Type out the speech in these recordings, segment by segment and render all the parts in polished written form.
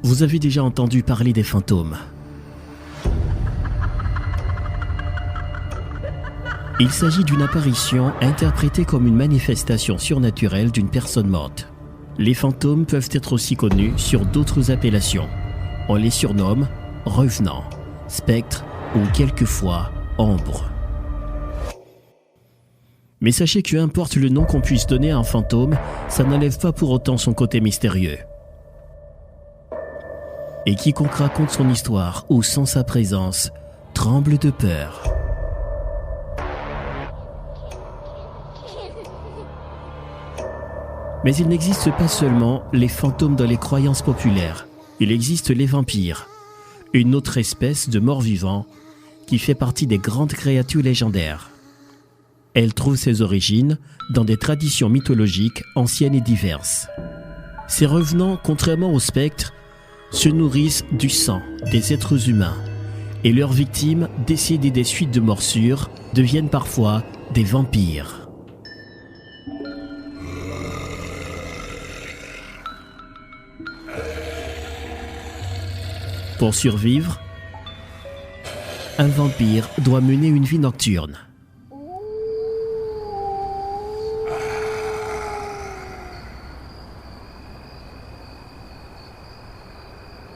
Vous avez déjà entendu parler des fantômes. Il s'agit d'une apparition interprétée comme une manifestation surnaturelle d'une personne morte. Les fantômes peuvent être aussi connus sur d'autres appellations. On les surnomme revenants, spectres ou quelquefois ombres. Mais sachez que importe le nom qu'on puisse donner à un fantôme, ça n'enlève pas pour autant son côté mystérieux. Et quiconque raconte son histoire ou sent sa présence tremble de peur. Mais il n'existe pas seulement les fantômes dans les croyances populaires. Il existe les vampires, une autre espèce de morts-vivants qui fait partie des grandes créatures légendaires. Elle trouve ses origines dans des traditions mythologiques anciennes et diverses. Ces revenants, contrairement aux spectres, se nourrissent du sang des êtres humains et leurs victimes, décédées des suites de morsures, deviennent parfois des vampires. Pour survivre, un vampire doit mener une vie nocturne.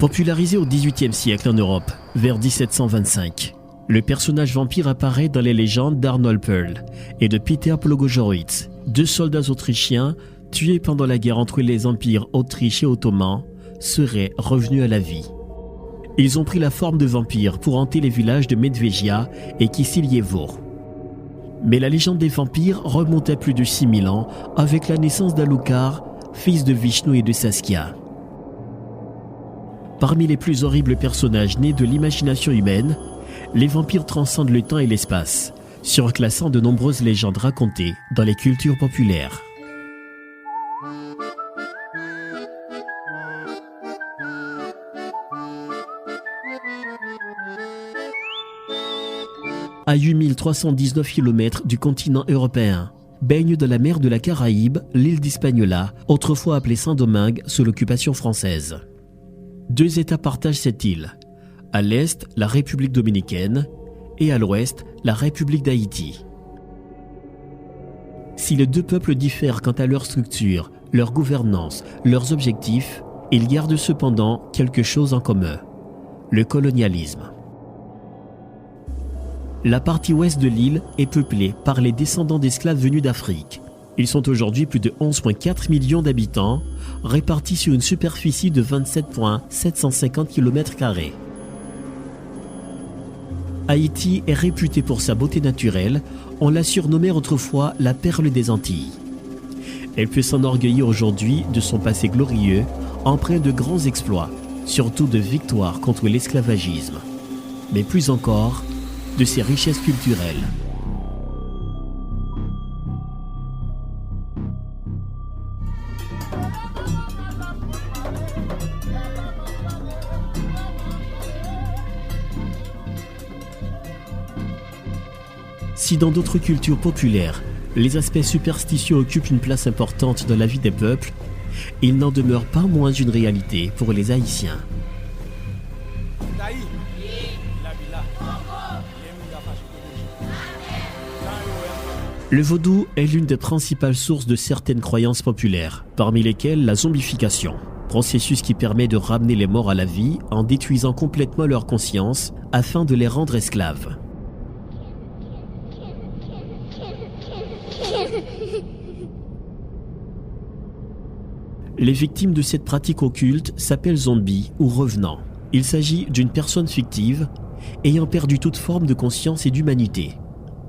Popularisé au XVIIIe siècle en Europe, vers 1725, le personnage vampire apparaît dans les légendes d'Arnold Pearl et de Peter Plogoszowicz, deux soldats autrichiens tués pendant la guerre entre les empires autrichiens et ottomans, seraient revenus à la vie. Ils ont pris la forme de vampires pour hanter les villages de Medveja et Kisiljevo. Mais la légende des vampires remonte à plus de 6000 ans avec la naissance d'Alucard, fils de Vishnu et de Saskia. Parmi les plus horribles personnages nés de l'imagination humaine, les vampires transcendent le temps et l'espace, surclassant de nombreuses légendes racontées dans les cultures populaires. À 8319 km du continent européen, baigne dans la mer de la Caraïbe, l'île d'Hispaniola, autrefois appelée Saint-Domingue sous l'occupation française. Deux États partagent cette île. À l'est, la République dominicaine et à l'ouest, la République d'Haïti. Si les deux peuples diffèrent quant à leur structure, leur gouvernance, leurs objectifs, ils gardent cependant quelque chose en commun, le colonialisme. La partie ouest de l'île est peuplée par les descendants d'esclaves venus d'Afrique. Ils sont aujourd'hui plus de 11,4 millions d'habitants, répartis sur une superficie de 27,750 km². Haïti est réputée pour sa beauté naturelle, on l'a surnommée autrefois la perle des Antilles. Elle peut s'enorgueillir aujourd'hui de son passé glorieux, empreint de grands exploits, surtout de victoires contre l'esclavagisme, mais plus encore de ses richesses culturelles. Si dans d'autres cultures populaires, les aspects superstitieux occupent une place importante dans la vie des peuples, il n'en demeure pas moins une réalité pour les Haïtiens. Le vaudou est l'une des principales sources de certaines croyances populaires, parmi lesquelles la zombification, processus qui permet de ramener les morts à la vie en détruisant complètement leur conscience afin de les rendre esclaves. Les victimes de cette pratique occulte s'appellent zombies ou revenants. Il s'agit d'une personne fictive ayant perdu toute forme de conscience et d'humanité.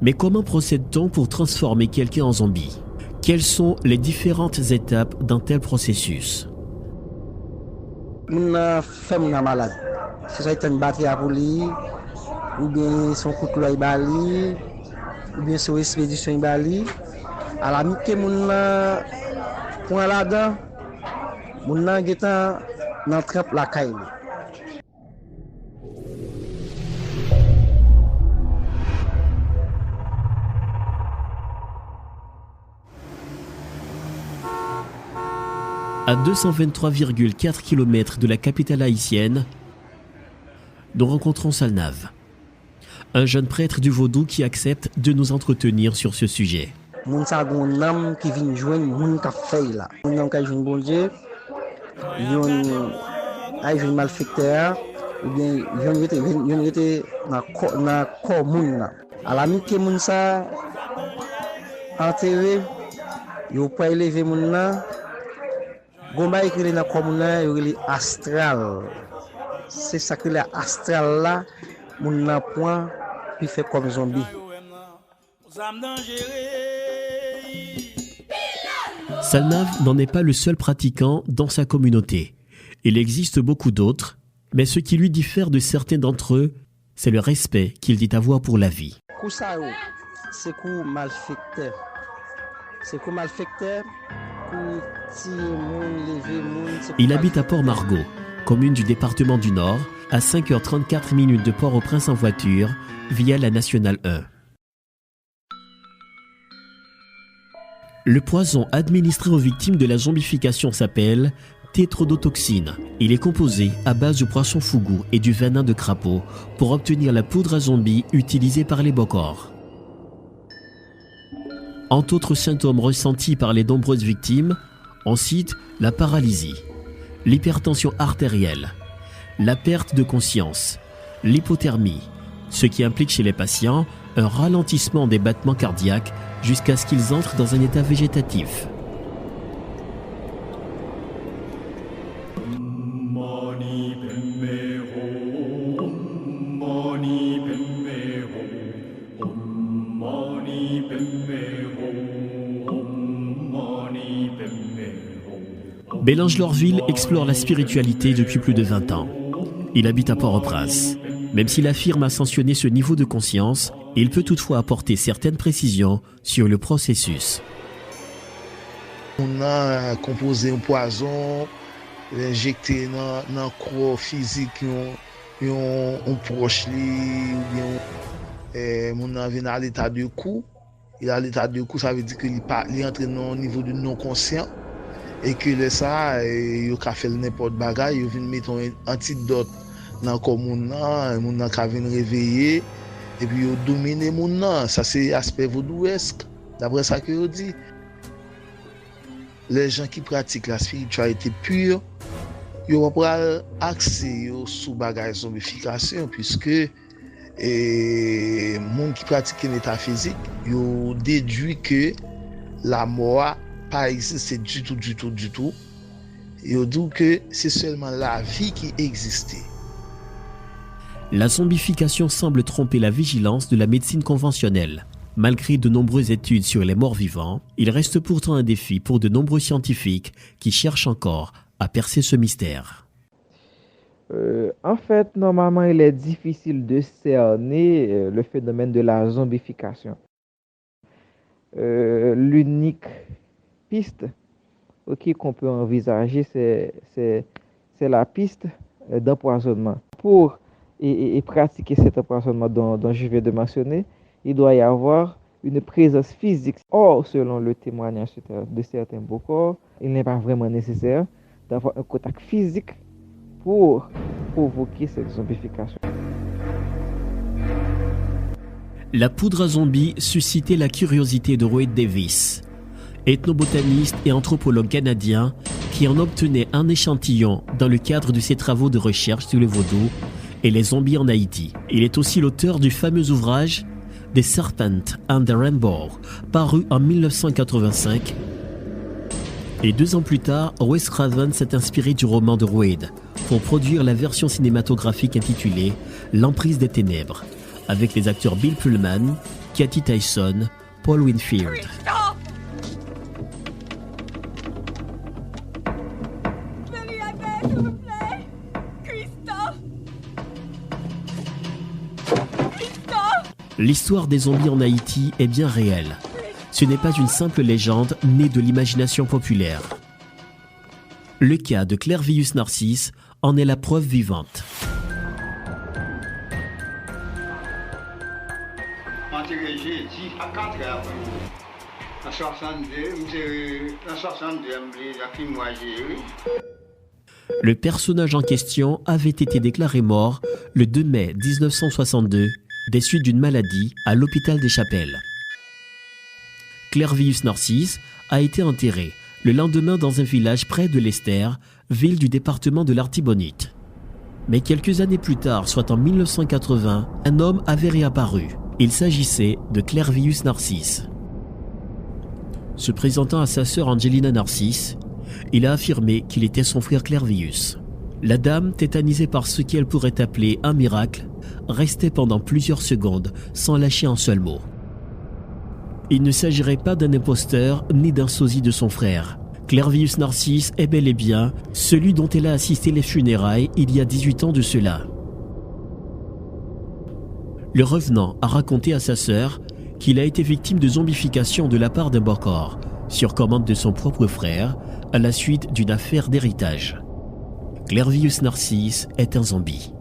Mais comment procède-t-on pour transformer quelqu'un en zombie? Quelles sont les différentes étapes d'un tel processus? Une femme malade. Si ça a une batterie à lui, ou bien son couteau à bali, ou bien son expédition à bali, à la mi-té mon point là-dedans, mon geta dans trappe la caille. À 223,4 km de la capitale haïtienne, nous rencontrons Salnav, un jeune prêtre du vaudou qui accepte de nous entretenir sur ce sujet. Moun sa gon nam qui vient joindre moun ka fay là. Moun nam ka joindre bon Dieu. Yon ay joindre malfecteur ou bien yon rete na corps moun là. À la mi ke moun sa enterré, yo pa élever moun là. Gomba écrit dans corps moun là, yo li astral. C'est ça que la astral là, moun nan point puis fait comme zombie. Salnav n'en est pas le seul pratiquant dans sa communauté. Il existe beaucoup d'autres, mais ce qui lui diffère de certains d'entre eux, c'est le respect qu'il dit avoir pour la vie. C'est coup malfecteur. C'est coup malfecteur. Il habite à Port-Margot, commune du département du Nord, à 5h34 de Port-au-Prince en voiture, via la Nationale 1. Le poison administré aux victimes de la zombification s'appelle tétrodotoxine. Il est composé à base du poisson fougou et du venin de crapaud pour obtenir la poudre à zombie utilisée par les Bokor. Entre autres symptômes ressentis par les nombreuses victimes, on cite la paralysie, l'hypertension artérielle, la perte de conscience, l'hypothermie, ce qui implique chez les patients un ralentissement des battements cardiaques jusqu'à ce qu'ils entrent dans un état végétatif. Bélange Lorville explore la spiritualité depuis plus de 20 ans. Il habite à Port-au-Prince. Même s'il affirme ascensionner ce niveau de conscience, il peut toutefois apporter certaines précisions sur le processus. On a composé un poison, injecté dans le corps physique, on proche lui, on a venu à l'état de coup. Et à l'état de coup, ça veut dire qu'il est entré au niveau du non-conscient. Et que ça, il a fait n'importe quoi, il a mettre un antidote dans le corps, il a réveiller. Et puis, il a dominé mon nom. Ça, c'est l'aspect vaudouesque. D'après ça que je dis. Les gens qui pratiquent la spiritualité pure, ils vont pas accès sous bagage zombification, puisque les gens qui pratiquent la métaphysique, ils déduisent que la mort pas existé du tout. Ils disent que c'est seulement la vie qui existait. La zombification semble tromper la vigilance de la médecine conventionnelle. Malgré de nombreuses études sur les morts vivants, il reste pourtant un défi pour de nombreux scientifiques qui cherchent encore à percer ce mystère. En fait, normalement, il est difficile de cerner le phénomène de la zombification. L'unique piste qu'on peut envisager, c'est la piste d'empoisonnement. Pour et pratiquer cet empoisonnement dont je viens de mentionner, il doit y avoir une présence physique. Or, selon le témoignage de certains Bokor, il n'est pas vraiment nécessaire d'avoir un contact physique pour provoquer cette zombification. La poudre à zombie suscitait la curiosité de Wade Davis, ethnobotaniste et anthropologue canadien qui en obtenait un échantillon dans le cadre de ses travaux de recherche sur le vaudou et les zombies en Haïti. Il est aussi l'auteur du fameux ouvrage The Serpent and the Rainbow, paru en 1985. Et 2 ans plus tard, Wes Craven s'est inspiré du roman de Wade pour produire la version cinématographique intitulée L'emprise des ténèbres, avec les acteurs Bill Pullman, Kathy Tyson, Paul Winfield. L'histoire des zombies en Haïti est bien réelle. Ce n'est pas une simple légende née de l'imagination populaire. Le cas de Clervius Narcisse en est la preuve vivante. En 62, la fille moi j'ai. Le personnage en question avait été déclaré mort le 2 mai 1962 des suites d'une maladie à l'hôpital des Chapelles. Clervius Narcisse a été enterré le lendemain dans un village près de Leicester, ville du département de l'Artibonite. Mais quelques années plus tard, soit en 1980, un homme avait réapparu. Il s'agissait de Clervius Narcisse. Se présentant à sa sœur Angelina Narcisse, il a affirmé qu'il était son frère Clervius. La dame, tétanisée par ce qu'elle pourrait appeler un miracle, restait pendant plusieurs secondes sans lâcher un seul mot. Il ne s'agirait pas d'un imposteur ni d'un sosie de son frère. Clervius Narcisse est bel et bien celui dont elle a assisté les funérailles il y a 18 ans de cela. Le revenant a raconté à sa sœur qu'il a été victime de zombification de la part d'un bokor, sur commande de son propre frère, à la suite d'une affaire d'héritage. Clervius Narcisse est un zombie.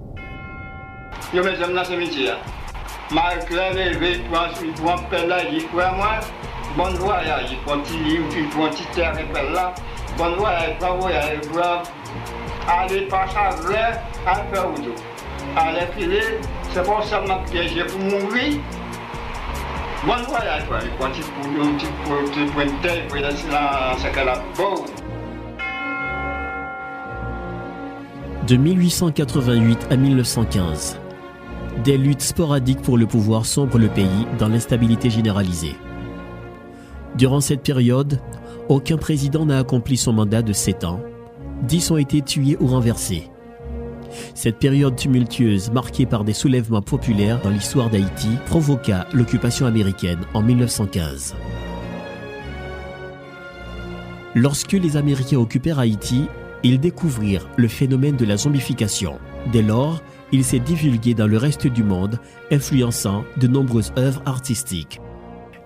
Yo mes amis dans ce métier. Marc levé pour un pelle là, il faut moi. Bon voyage, il prend petit livre, il prend petit terre et pelle là. Bon voyage, pour aller passer à vrai, à faire où tout. Aller filer, c'est pas seulement piégé pour mourir. Bon voyage, quoi. Il prend petit point de terre pour laisser dans ce qu'elle a beau. De 1888 à 1915, des luttes sporadiques pour le pouvoir sombrent le pays dans l'instabilité généralisée. Durant cette période, aucun président n'a accompli son mandat de 7 ans. 10 ont été tués ou renversés. Cette période tumultueuse, marquée par des soulèvements populaires dans l'histoire d'Haïti, provoqua l'occupation américaine en 1915. Lorsque les Américains occupèrent Haïti, ils découvrirent le phénomène de la zombification. Dès lors, il s'est divulgué dans le reste du monde, influençant de nombreuses œuvres artistiques.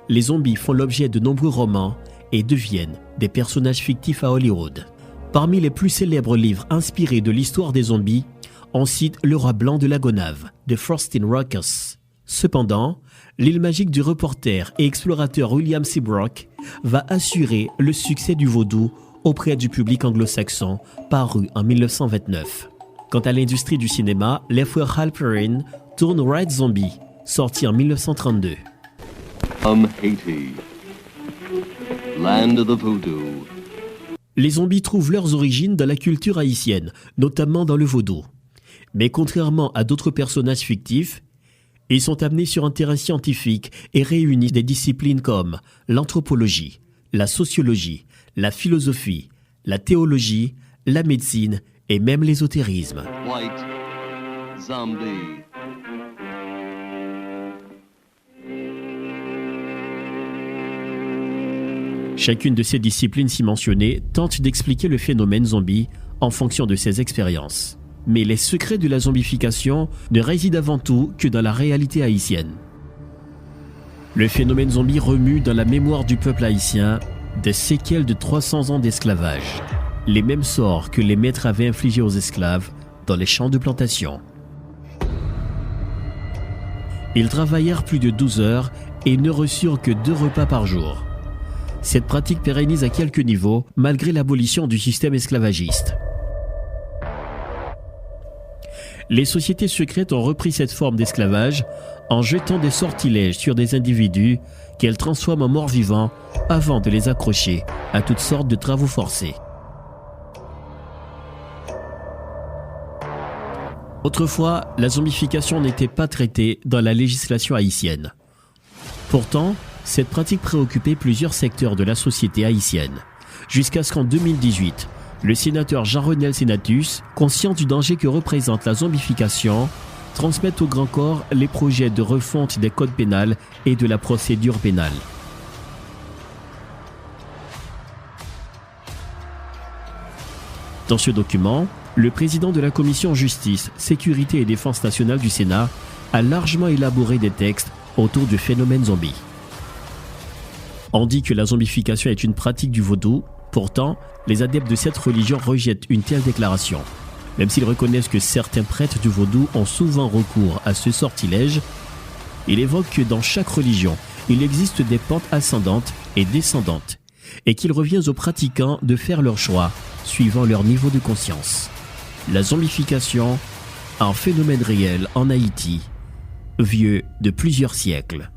Les zombies font l'objet de nombreux romans et deviennent des personnages fictifs à Hollywood. Parmi les plus célèbres livres inspirés de l'histoire des zombies, on cite Le Roi Blanc de la Gonave, de Faustin Ruckus. Cependant, l'île magique du reporter et explorateur William Seabrook va assurer le succès du vaudou auprès du public anglo-saxon, paru en 1929. Quant à l'industrie du cinéma, les frères Halperin tournent White Zombie, sorti en 1932. Haiti, land of the voodoo. Les zombies trouvent leurs origines dans la culture haïtienne, notamment dans le vaudou. Mais contrairement à d'autres personnages fictifs, ils sont amenés sur un terrain scientifique et réunissent des disciplines comme l'anthropologie, la sociologie, la philosophie, la théologie, la médecine et même l'ésotérisme. White zombie. Chacune de ces disciplines ci mentionnées tente d'expliquer le phénomène zombie en fonction de ses expériences. Mais les secrets de la zombification ne résident avant tout que dans la réalité haïtienne. Le phénomène zombie remue dans la mémoire du peuple haïtien des séquelles de 300 ans d'esclavage, les mêmes sorts que les maîtres avaient infligés aux esclaves dans les champs de plantation. Ils travaillèrent plus de 12 heures et ne reçurent que 2 repas par jour. Cette pratique pérennise à quelques niveaux malgré l'abolition du système esclavagiste. Les sociétés secrètes ont repris cette forme d'esclavage en jetant des sortilèges sur des individus qu'elles transforment en morts vivants avant de les accrocher à toutes sortes de travaux forcés. Autrefois, la zombification n'était pas traitée dans la législation haïtienne. Pourtant, cette pratique préoccupait plusieurs secteurs de la société haïtienne, jusqu'à ce qu'en 2018, le sénateur Jean-Renel Sénatus, conscient du danger que représente la zombification, transmette au grand corps les projets de refonte des codes pénals et de la procédure pénale. Dans ce document, le président de la commission Justice, Sécurité et Défense nationale du Sénat a largement élaboré des textes autour du phénomène zombie. On dit que la zombification est une pratique du vaudou, pourtant, les adeptes de cette religion rejettent une telle déclaration. Même s'ils reconnaissent que certains prêtres du vaudou ont souvent recours à ce sortilège, il évoque que dans chaque religion, il existe des pentes ascendantes et descendantes, et qu'il revient aux pratiquants de faire leur choix suivant leur niveau de conscience. La zombification, un phénomène réel en Haïti, vieux de plusieurs siècles.